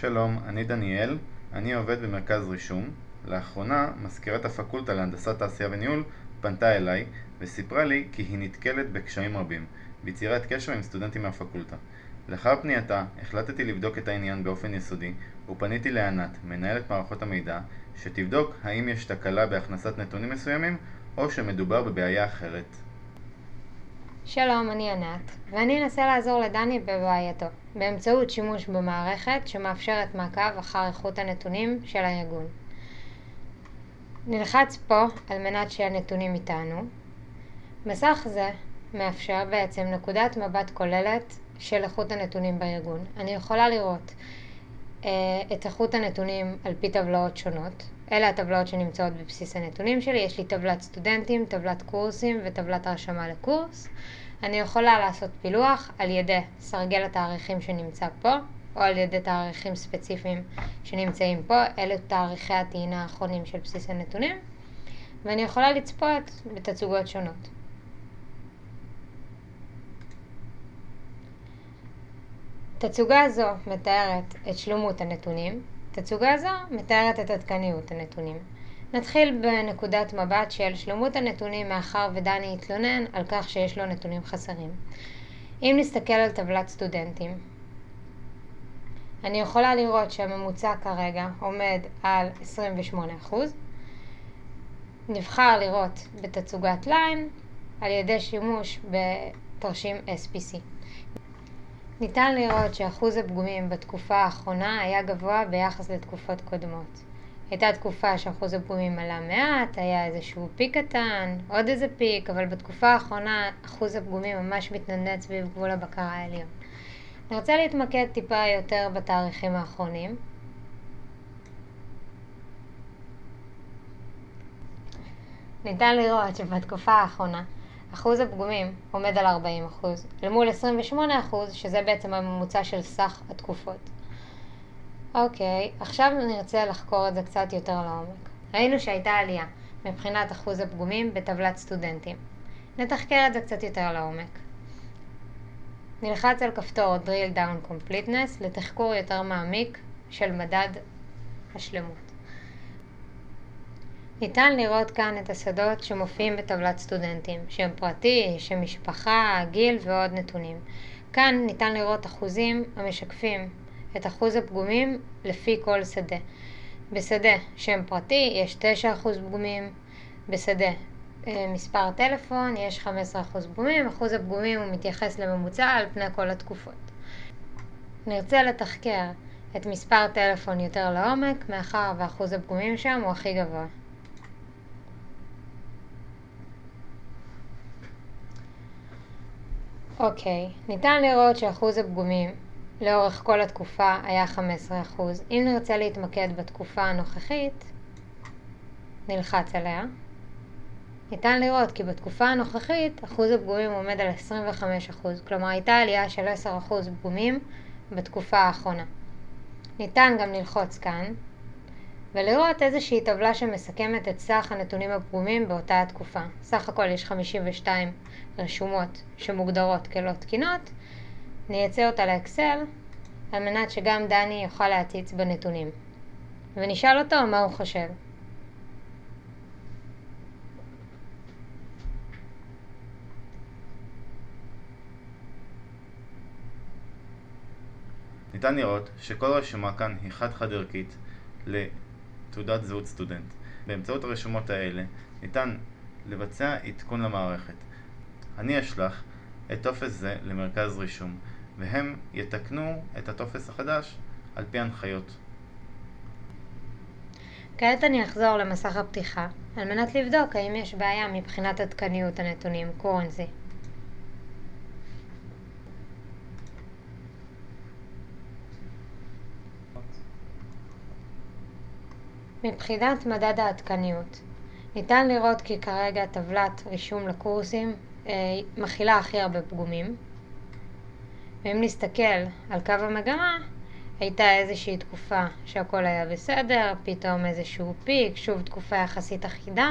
שלום, אני דניאל, אני עובד במרכז רישום. לאחרונה, מזכירת הפקולטה להנדסת תעשייה וניהול פנתה אליי וסיפרה לי כי היא נתקלת בקשיים רבים ביצירת קשר עם סטודנטים מהפקולטה. לאחר פנייתה, החלטתי לבדוק את העניין באופן יסודי ופניתי לענת, מנהלת מערכות המידע, שתבדוק האם יש תקלה בהכנסת נתונים מסוימים או שמדובר בבעיה אחרת. שלום, אני ענת, ואני אנסה לעזור לדני בבעייתו, באמצעות שימוש במערכת שמאפשרת מעקב אחר איכות הנתונים של הארגון. נלחץ פה על מנת שהנתונים איתנו. מסך זה מאפשר בעצם נקודת מבט כוללת של איכות הנתונים בארגון. אני יכולה לראות את איכות הנתונים על פי טבלאות שונות. אלה הטבלאות שנמצאות בבסיס הנתונים שלי. יש לי טבלת סטודנטים, טבלת קורסים וטבלת הרשמה לקורס. אני יכולה לעשות פילוח על ידי סרגל התאריכים שנמצא פה, או על ידי תאריכים ספציפיים שנמצאים פה. אלה תאריכי הטעינה האחרונים של בסיס הנתונים. ואני יכולה לצפות בתצוגות שונות. תצוגה זו מתארת את שלמות הנתונים, תצוגה זו מתארת את עדכניות הנתונים. נתחיל בנקודת מבט של שלמות הנתונים מאחר ודני התלונן על כך שיש לו נתונים חסרים. אם נסתכל על טבלת סטודנטים, אני יכולה לראות שהממוצע כרגע עומד על 28%. נבחר לראות בתצוגת ליין על ידי שימוש בתרשים SPC. ניתן לראות שאחוז הפגומים בתקופה האחרונה היה גבוה ביחס לתקופות קודמות. הייתה תקופה שאחוז הפגומים עלה מעט, היה איזשהו פיק קטן, עוד איזה פיק, אבל בתקופה האחרונה אחוז הפגומים ממש מתנדנד סביב גבול הבקרה העליון. אני רוצה להתמקד טיפה יותר בתאריכים האחרונים. ניתן לראות שבתקופה האחרונה אחוז הפגומים עומד על 40%, למול 28%, שזה בעצם הממוצע של סך התקופות. אוקיי, עכשיו נרצה לחקור את זה קצת יותר לעומק. ראינו שהייתה עלייה מבחינת אחוז הפגומים בטבלת סטודנטים. נתחקר את זה קצת יותר לעומק. נלחץ על כפתור Drill Down Completeness לתחקור יותר מעמיק של מדד השלמות. ניתן לראות כאן את השדות שמופיעים בטבלת סטודנטים, שם פרטי, שם משפחה, גיל ועוד נתונים. כאן ניתן לראות אחוזים המשקפים את אחוז הפגומים לפי כל שדה. בשדה שם פרטי יש 9% פגומים, בשדה מספר טלפון יש 15% פגומים. אחוז הפגומים הוא מתייחס לממוצע על פני כל התקופות. נרצה לתחקר את מספר טלפון יותר לעומק, מאחר ואחוז הפגומים שם הוא הכי גבוה. אוקיי, ניתן לראות שאחוז הפגומים לאורך כל התקופה היה 15%. אם נרצה להתמקד בתקופה הנוכחית, נלחץ עליה. ניתן לראות כי בתקופה הנוכחית אחוז הפגומים עומד על 25%, כלומר הייתה עלייה של 10% פגומים בתקופה האחרונה. ניתן גם ללחוץ כאן ולראות איזושהי טבלה שמסכמת את סך הנתונים הפגומים באותה התקופה. סך הכל יש 52 רשומות שמוגדרות כלא תקינות. נייצא אותה לאקסל על מנת שגם דני יוכל להציץ בנתונים. ונשאל אותו מה הוא חושב. ניתן לראות שכל רשומה כאן היא חד-חד ערכית לתעודת זהות סטודנט. באמצעות הרשומות האלה ניתן לבצע עדכון למערכת. אני אשלח את טופס זה למרכז רישום, והם יתקנו את הטופס החדש על פי הנחיות. כעת אני אחזור למסך הפתיחה על מנת לבדוק האם יש בעיה מבחינת עדכניות הנתונים, currency. מבחינת מדד העדכניות, ניתן לראות כי כרגע טבלת רישום לקורסים מכילה הכי הרבה פגומים. ואם נסתכל על קו המגמה, הייתה איזושהי תקופה שהכל היה בסדר, פתאום איזשהו פיק, שוב תקופה יחסית אחידה,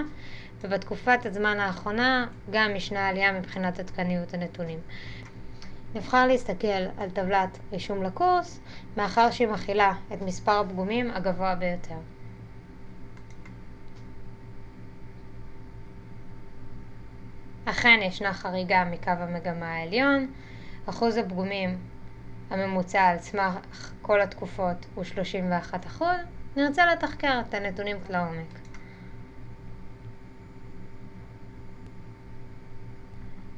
ובתקופת הזמן האחרונה גם ישנה עלייה מבחינת עדכניות הנתונים. נבחר להסתכל על טבלת רישום לקורס, מאחר שהיא מכילה את מספר הפגומים הגבוה ביותר. אכן ישנה חריגה מקו המגמה העליון, אחוז הפגומים הממוצע על סמך כל התקופות הוא 31%. נרצה לתחקר את הנתונים לעומק.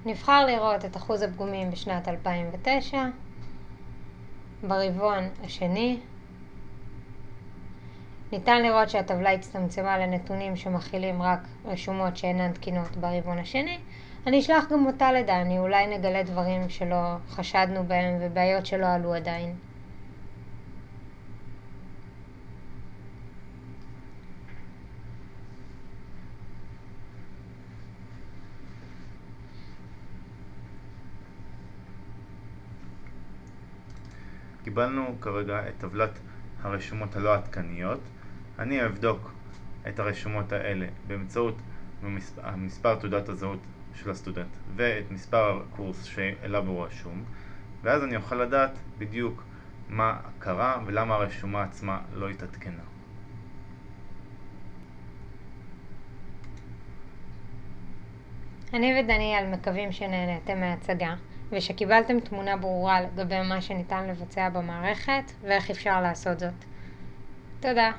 נבחר לראות את אחוז הפגומים בשנת 2009, ברבעון השני. ניתן לראות שהטבלה הצטמצמה לנתונים שמכילים רק רשומות שאינן תקינות ברבעון השני. אני אשלח גם אותה לדני, אולי נגלה דברים שלא חשדנו בהם ובעיות שלא עלו עדיין. קיבלנו כרגע את טבלת הרשומות הלא עדכניות. אני אבדוק את הרשומות האלה באמצעות מספר תעודת הזהות של הסטודנט ואת מספר הקורס שאליו הוא רשום, ואז אני אוכל לדעת בדיוק מה קרה ולמה הרשומה עצמה לא התעדכנה. אני ודניאל מקווים שנהנתם מההצגה ושקיבלתם תמונה ברורה לגבי מה שניתן לבצע במערכת ואיך אפשר לעשות זאת. תודה.